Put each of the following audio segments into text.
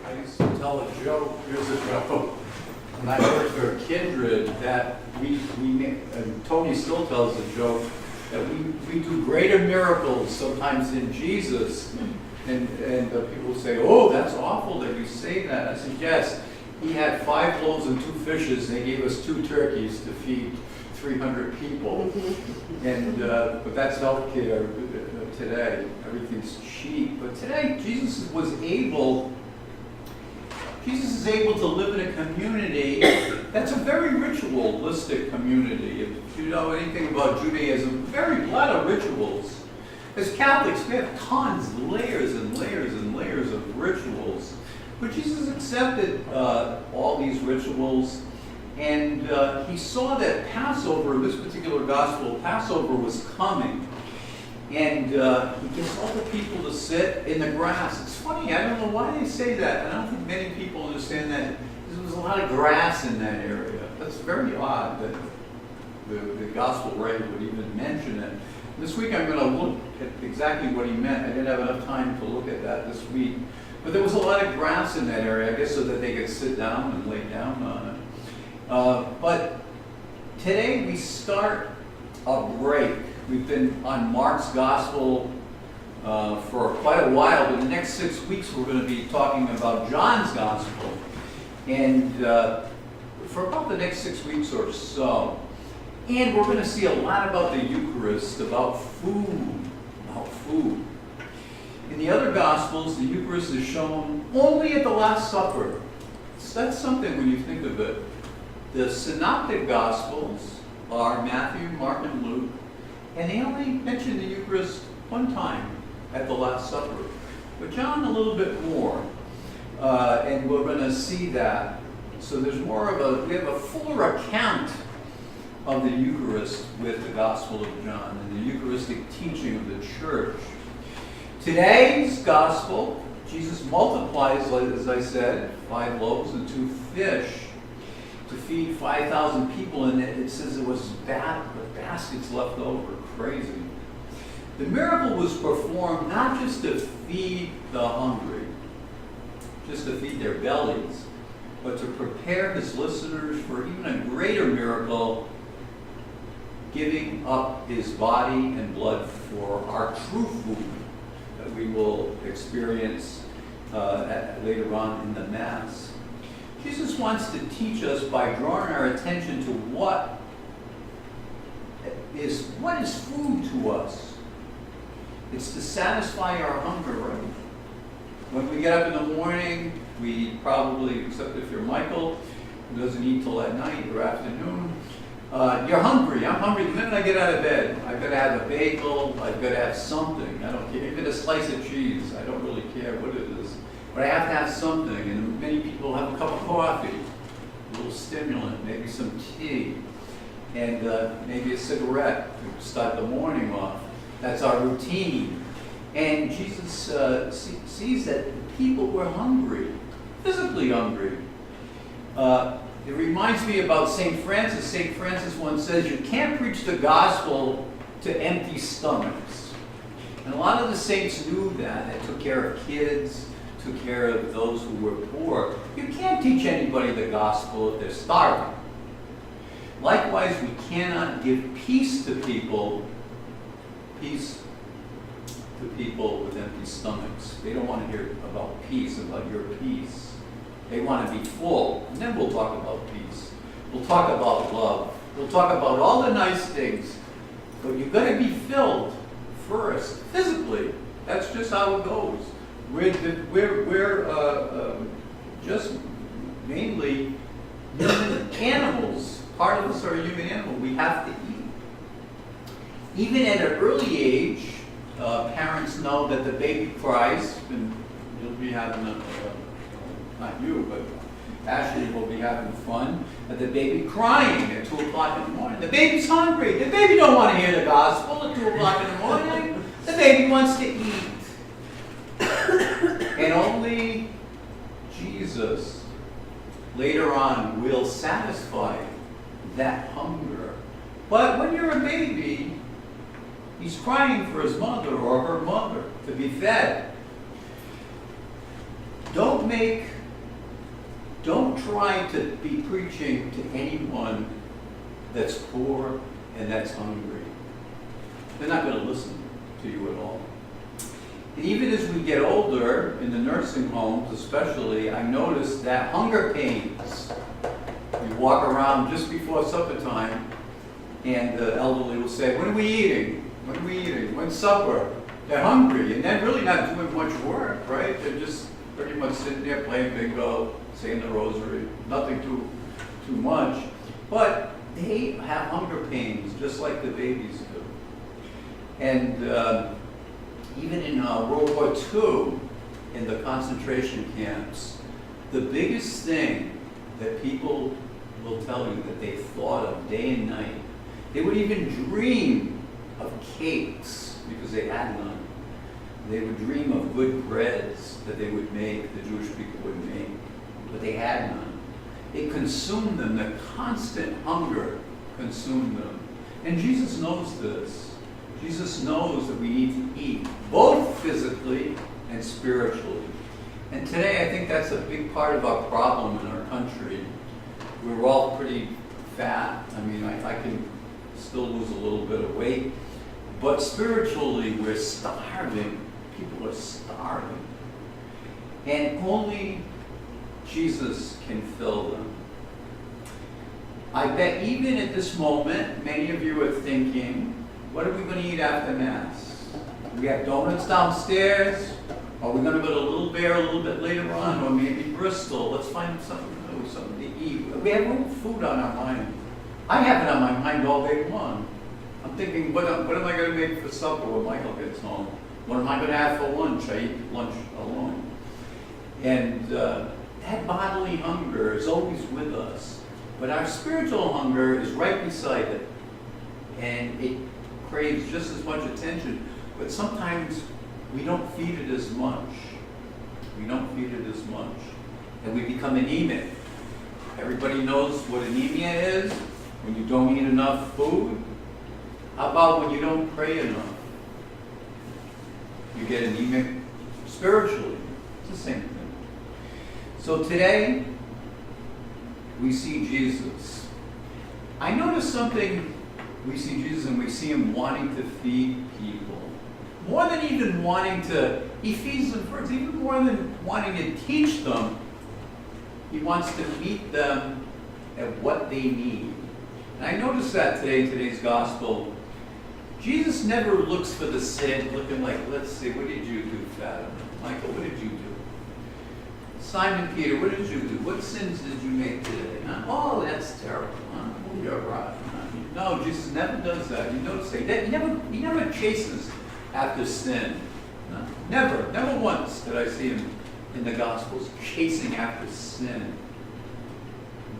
I used to tell a joke years ago when I worked for Kindred that and Tony still tells the joke, that we do greater miracles sometimes in Jesus. And people say, oh, that's awful that you say that. I said, yes, he had 5 loaves and 2 fishes, and they gave us 2 turkeys to feed 300 people. And but that's healthcare today. Everything's cheap. But today, Jesus is able to live in a community that's a very ritualistic community. If you know anything about Judaism, a lot of rituals. As Catholics, we have tons, layers and layers and layers of rituals. But Jesus accepted all these rituals, and he saw that Passover, in this particular gospel, Passover was coming. And he gets all the people to sit in the grass. It's funny, I don't know why they say that. I don't think many people understand that. There was a lot of grass in that area. That's very odd that the gospel writer would even mention it. This week I'm going to look at exactly what he meant. I didn't have enough time to look at that this week. But there was a lot of grass in that area, I guess so that they could sit down and lay down on it. But today we start a break. We've been on Mark's Gospel for quite a while, but the next 6 weeks we're going to be talking about John's Gospel. And for about the next 6 weeks or so. And we're going to see a lot about the Eucharist, about food. In the other Gospels, the Eucharist is shown only at the Last Supper. So that's something when you think of it. The Synoptic Gospels are Matthew, Mark, and Luke. And they only mention the Eucharist one time at the Last Supper. But John a little bit more. And we're going to see that. So there's we have a fuller account of the Eucharist with the Gospel of John and the Eucharistic teaching of the church. Today's Gospel, Jesus multiplies, as I said, 5 loaves and 2 fish to feed 5,000 people, and it says it was baskets left over. Crazy. The miracle was performed not just to feed the hungry, just to feed their bellies, but to prepare his listeners for even a greater miracle, giving up his body and blood for our true food that we will experience later on in the Mass. Jesus wants to teach us by drawing our attention to what is food to us. It's to satisfy our hunger, right? When we get up in the morning, we probably, except if you're Michael, who doesn't eat till at night or afternoon, you're hungry. I'm hungry the minute I get out of bed. I've got to have a bagel. I've got to have something. I don't care. Even a slice of cheese. I don't really care what it is. But I have to have something. And many people have a cup of coffee, a little stimulant, maybe some tea, and maybe a cigarette to start the morning off. That's our routine. And Jesus sees that people were hungry, physically hungry. It reminds me about St. Francis. St. Francis once says, you can't preach the gospel to empty stomachs. And a lot of the saints knew that. They took care of kids, took care of those who were poor. You can't teach anybody the gospel if they're starving. Likewise, we cannot give peace to people with empty stomachs. They don't want to hear about peace, about your peace. They want to be full, and then we'll talk about peace. We'll talk about love. We'll talk about all the nice things. But you've got to be filled first, physically. That's just how it goes. We're just mainly human animals. Part of us are a human animal. We have to eat. Even at an early age, parents know that the baby cries, and you'll be having not you, but Ashley will be having fun, at the baby crying at 2 o'clock in the morning. The baby's hungry. The baby don't want to hear the gospel at 2 o'clock in the morning. The baby wants to eat. And only Jesus later on will satisfy that hunger. But when you're a baby, he's crying for his mother or her mother to be fed. Don't make Don't try to be preaching to anyone that's poor and that's hungry. They're not going to listen to you at all. And even as we get older, in the nursing homes especially, I noticed that hunger pains. You walk around just before supper time, and the elderly will say, "When are we eating? When are we eating? When's supper?" They're hungry, and they're really not doing much work, right? They're just pretty much sitting there playing bingo, saying the rosary, nothing too much. But they have hunger pains, just like the babies do. And even in World War II, in the concentration camps, the biggest thing that people will tell you that they thought of day and night, they would even dream of cakes because they had none. They would dream of good breads that they would make, the Jewish people would make, but they had none. It consumed them. The constant hunger consumed them. And Jesus knows this. Jesus knows that we need to eat, both physically and spiritually. And today I think that's a big part of our problem in our country. We're all pretty fat. I mean, I can still lose a little bit of weight. But spiritually, we're starving. People are starving. And only Jesus can fill them. I bet even at this moment, many of you are thinking, what are we going to eat after Mass? We have donuts downstairs. Are we going to go to Little Bear a little bit later on? Or maybe Bristol? Let's find something to eat. We have no food on our mind. I have it on my mind all day long. I'm thinking, what am I going to make for supper when Michael gets home? What am I going to have for lunch? I eat lunch alone. And that bodily hunger is always with us. But our spiritual hunger is right beside it. And it craves just as much attention. But sometimes we don't feed it as much. We don't feed it as much. And we become anemic. Everybody knows what anemia is, when you don't eat enough food. How about when you don't pray enough? You get anemic spiritually. It's the same thing. So today, we see Jesus. I noticed something. We see Jesus and we see him wanting to feed people. More than even wanting to, he feeds them first, even more than wanting to teach them, he wants to meet them at what they need. And I noticed that today in today's gospel. Jesus never looks for the sin, looking like, let's see, what did you do, Fatima? Michael, what did you do? Simon Peter, what did you do? What sins did you make today? Huh? Oh, that's terrible. Huh? Oh, you're right. Huh? No, Jesus never does that. You notice that. He never chases after sin. No? Never once did I see him in the Gospels chasing after sin.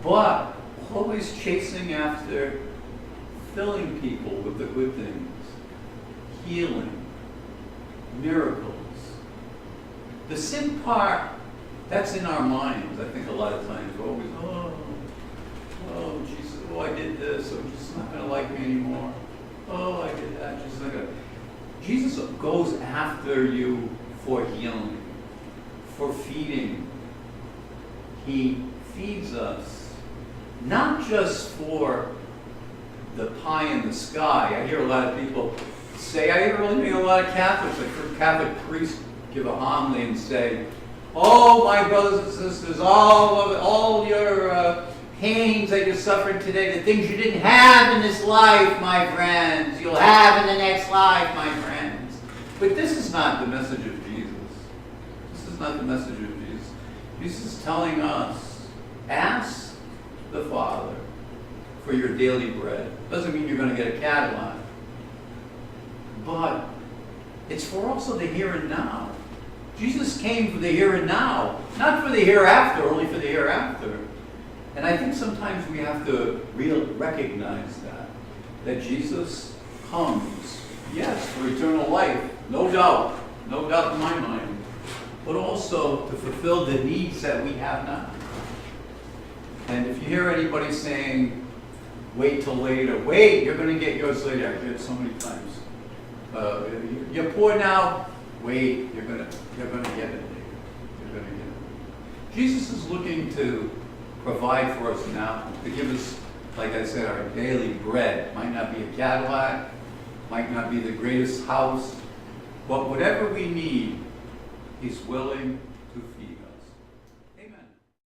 But always chasing after filling people with the good things, healing, miracles. The sin part, that's in our minds, I think a lot of times. We're always, oh, Jesus, oh, I did this, oh, Jesus is not going to like me anymore. Oh, I did that, Jesus is not going to. Jesus goes after you for healing, for feeding. He feeds us, not just for the pie in the sky. I hear a lot of people say, I hear really a lot of Catholics, I've heard Catholic priests give a homily and say, oh, my brothers and sisters, all your pains that you're suffering today, the things you didn't have in this life, my friends, you'll have in the next life, my friends. But this is not the message of Jesus. This is not the message of Jesus. Jesus is telling us, ask the Father for your daily bread. Doesn't mean you're going to get a Cadillac. But it's for also the here and now. Jesus came for the here and now, not for the hereafter, only for the hereafter. And I think sometimes we have to recognize that Jesus comes, yes, for eternal life, no doubt in my mind, but also to fulfill the needs that we have now. And if you hear anybody saying, wait till later, wait, you're going to get yours later. I've heard it so many times. You're poor now, wait, you're going to get it later. You're going to get it. Jesus is looking to provide for us now, to give us, like I said, our daily bread. Might not be a Cadillac, might not be the greatest house, but whatever we need, He's willing to feed us.